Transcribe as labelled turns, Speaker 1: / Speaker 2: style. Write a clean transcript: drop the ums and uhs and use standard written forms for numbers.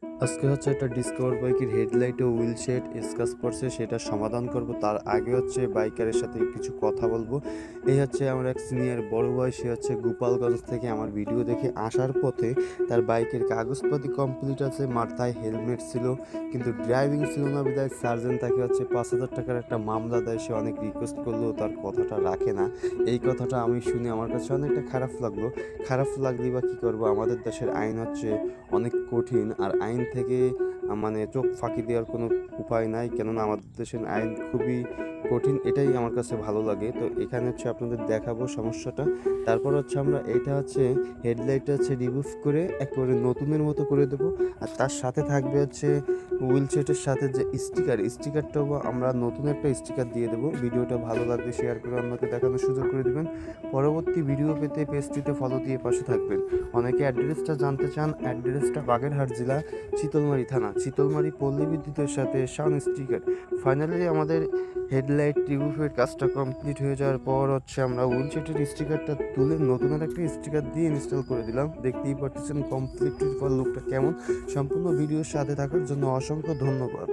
Speaker 1: আজকে হচ্ছে একটা ডিসকভার বাইকের হেডলাইট ও হুইল শেড স্ক্র্যাচ পড়ছে, সেটা সমাধান করব। তার আগে হচ্ছে বাইকারের সাথে কিছু কথা বলবো। এই হচ্ছে আমার এক সিনিয়র বড় ভাই, সে হচ্ছে গোপালগঞ্জ থেকে আমার ভিডিও দেখে আসার পথে তার বাইকের কাগজপাতি কমপ্লিট আছে, মাথায় হেলমেট ছিল কিন্তু ড্রাইভিং ছিল না বিধায় সার্জেন্ট তাকে হচ্ছে 5,000 টাকার একটা মামলা দেয়। সে অনেক রিকোয়েস্ট করলেও তার কথাটা রাখে না। এই কথাটা আমি শুনে আমার কাছে অনেকটা খারাপ লাগলো। খারাপ লাগলেই বা কী করবো, আমাদের দেশের আইন হচ্ছে অনেক কঠিন, আর আইন থেকে মানে চোখ ফাঁকি দেওয়ার কোনো উপায় নাই, কেননা আমাদের দেশের আইন খুবই কঠিন। এটাই আমার কাছে ভালো লাগে। তো এখানে হচ্ছে আপনাদের দেখাবো সমস্যাটা। তারপর হচ্ছে আমরা এটা হচ্ছে হেডলাইটটা হচ্ছে রিমুভ করে একেবারে নতুনের মতো করে দেবো। আর তার সাথে থাকবে হচ্ছে হুইল সেটের সাথে যে স্টিকারটাও আমরা নতুন একটা স্টিকার দিয়ে দেবো। ভিডিওটা ভালো লাগলে শেয়ার করে অন্যকে দেখানোর সুযোগ করে দেবেন। পরবর্তী ভিডিও পেতে পেজটিতে ফলো দিয়ে পাশে থাকবেন। অনেকে অ্যাড্রেসটা জানতে চান। অ্যাড্রেসটা বাগেরহাট জেলা, চিতলমারি থানা, চিতলমারি পল্লী বিদ্যুতের সাথে শান স্টিকার। ফাইনালি আমাদের হেডলাইট রিমুভের কাজটা কমপ্লিট হয়ে যাওয়ার পর হচ্ছে আমরা উইলচেটের স্টিকারটা তুলে নতুন আর একটা স্টিকার দিয়ে ইনস্টল করে দিলাম। দেখতেই পাচ্ছেন কমপ্লিট লুকটা কেমন। সম্পূর্ণ ভিডিওর সাথে থাকার জন্য অসংখ্য ধন্যবাদ।